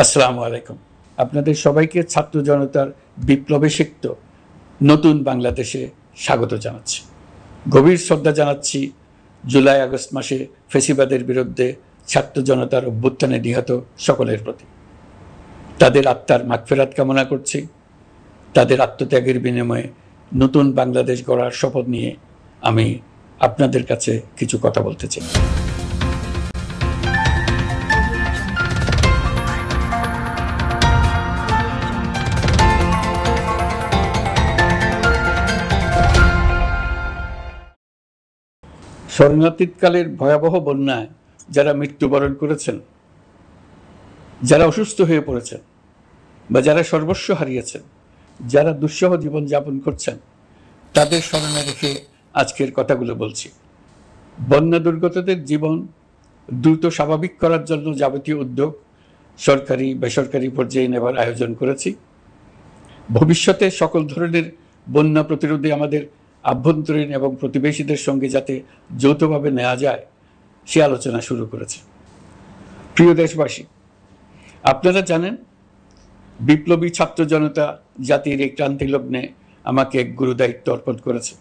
আসসালামু আলাইকুম। আপনাদের সবাইকে ছাত্র জনতার বিপ্লবে সিক্ত নতুন বাংলাদেশে স্বাগত জানাচ্ছি। গভীর শ্রদ্ধা জানাচ্ছি জুলাই আগস্ট মাসে ফ্যাসিবাদের বিরুদ্ধে ছাত্র জনতার অভ্যুত্থানে নিহত সকলের প্রতি। তাদের আত্মার মাগফিরাত কামনা করছি। তাদের আত্মত্যাগের বিনিময়ে নতুন বাংলাদেশ গড়ার শপথ নিয়ে আমি আপনাদের কাছে কিছু কথা বলতে চাই। শরণার্থীকালের ভয়াবহ বন্যায় যারা মৃত্যুবরণ করেছেন, যারা অসুস্থ হয়ে পড়েছেন বা যারা সর্বস্ব হারিয়েছেন, যারা দুঃসহ জীবনযাপন করছেন, তাদের স্মরণে রেখে আজকের কথাগুলো বলছি। বন্যা দুর্গতদের জীবন দ্রুত স্বাভাবিক করার জন্য যাবতীয় উদ্যোগ সরকারি বেসরকারি পর্যায়ে নেবার আয়োজন করেছি। ভবিষ্যতে সকল ধরনের বন্যা প্রতিরোধে আমাদের আভ্যন্তরীণ এবং প্রতিবেশীদের সঙ্গে যাতে যৌথভাবে নেওয়া যায় সে আলোচনা শুরু করেছে। প্রিয় দেশবাসী, আপনারা জানেন বিপ্লবী ছাত্র জনতা জাতির এই ক্রান্তি লগ্নে আমাকে এক গুরুদায়িত্ব অর্পণ করেছে।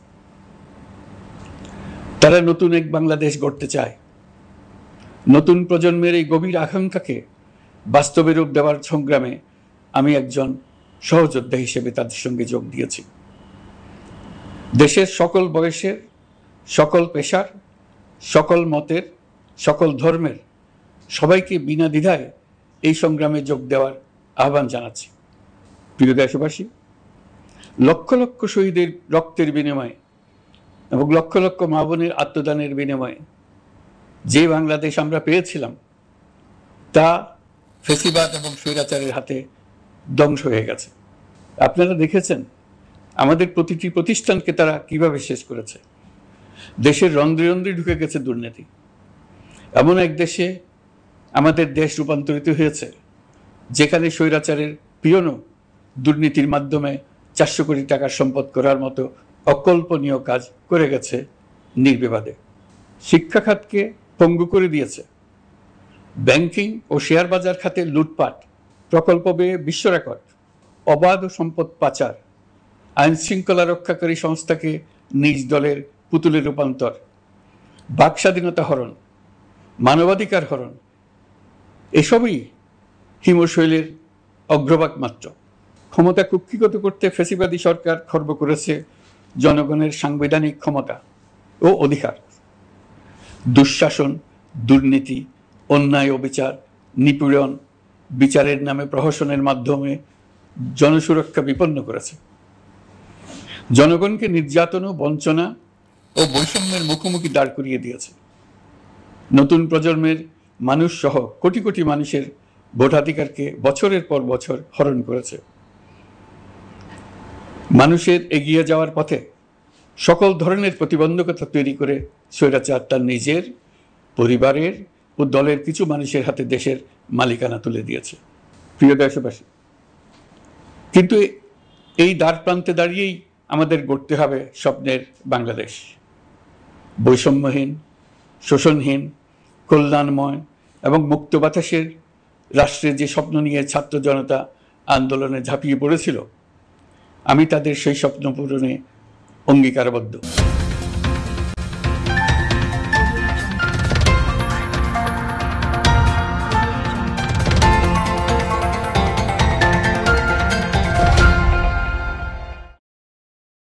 তারা নতুন এক বাংলাদেশ গড়তে চায়। নতুন প্রজন্মের এই গভীর আকাঙ্ক্ষাকে বাস্তবে রূপ দেওয়ার সংগ্রামে আমি একজন সহযোদ্ধা হিসেবে তাদের সঙ্গে যোগ দিয়েছি। দেশের সকল বয়সের, সকল পেশার, সকল মতের, সকল ধর্মের সবাইকে বিনা দ্বিধায় এই সংগ্রামে যোগ দেওয়ার আহ্বান জানাচ্ছি। প্রিয় দেশবাসী, লক্ষ লক্ষ শহীদের রক্তের বিনিময়ে এবং লক্ষ লক্ষ মা বোনের আত্মদানের বিনিময়ে যে বাংলাদেশ আমরা পেয়েছিলাম তা ফ্যাসিবাদ এবং স্বৈরাচারের হাতে ধ্বংস হয়ে গেছে। আপনারা দেখেছেন আমাদের প্রতিটি প্রতিষ্ঠানকে তারা কিভাবে শেষ করেছে। দেশের রন্ধ্রে রন্ধ্রে ঢুকে গেছে দুর্নীতি। এমন এক দেশে আমাদের দেশ রূপান্তরিত হয়েছে যেখানে স্বৈরাচারের পিয়নও দুর্নীতির মাধ্যমে 400 কোটি টাকার সম্পদ করার মতো অকল্পনীয় কাজ করে গেছে নির্বিবাদে। শিক্ষা খাতকে পঙ্গু করে দিয়েছে। ব্যাংকিং ও শেয়ার বাজার খাতে লুটপাট, প্রকল্প ব্যয়ে বিশ্ব রেকর্ড, অবাধ সম্পদ পাচার, আইন শৃঙ্খলা রক্ষাকারী সংস্থাকে নিজ দলের পুতুলে রূপান্তর, বাক স্বাধীনতা হরণ, মানবাধিকার হরণ, এসবই হিমশৈলের অগ্রভাগ মাত্র। ক্ষমতা কুক্ষিগত করতে ফ্যাসিবাদী সরকার খর্ব করেছে জনগণের সাংবিধানিক ক্ষমতা ও অধিকার। দুঃশাসন, দুর্নীতি, অন্যায়, অবিচার, নিপীড়ন, বিচারের নামে প্রহসনের মাধ্যমে জনসুরক্ষা বিপন্ন করেছে। জনগণকে নির্যাতন, বঞ্চনা ও বৈষম্যের মুখোমুখি দাঁড় করিয়ে দিয়েছে। নতুন প্রজন্মের মানুষ সহ কোটি কোটি মানুষের ভোটাধিকারকে বছরের পর বছর হরণ করেছে। মানুষের এগিয়ে যাওয়ার পথে সকল ধরনের প্রতিবন্ধকতা তৈরি করে স্বৈরাচার তার নিজের, পরিবারের ও দলের কিছু মানুষের হাতে দেশের মালিকানা তুলে দিয়েছে। প্রিয় দেশবাসী, কিন্তু এই দ্বার প্রান্তে দাঁড়িয়েই আমাদের গড়তে হবে স্বপ্নের বাংলাদেশ। বৈষম্যহীন, শোষণহীন, কল্যাণময় এবং মুক্ত বাতাসের রাষ্ট্রের যে স্বপ্ন নিয়ে ছাত্র জনতা আন্দোলনে ঝাঁপিয়ে পড়েছিল, আমি তাদের সেই স্বপ্ন পূরণে অঙ্গীকারবদ্ধ।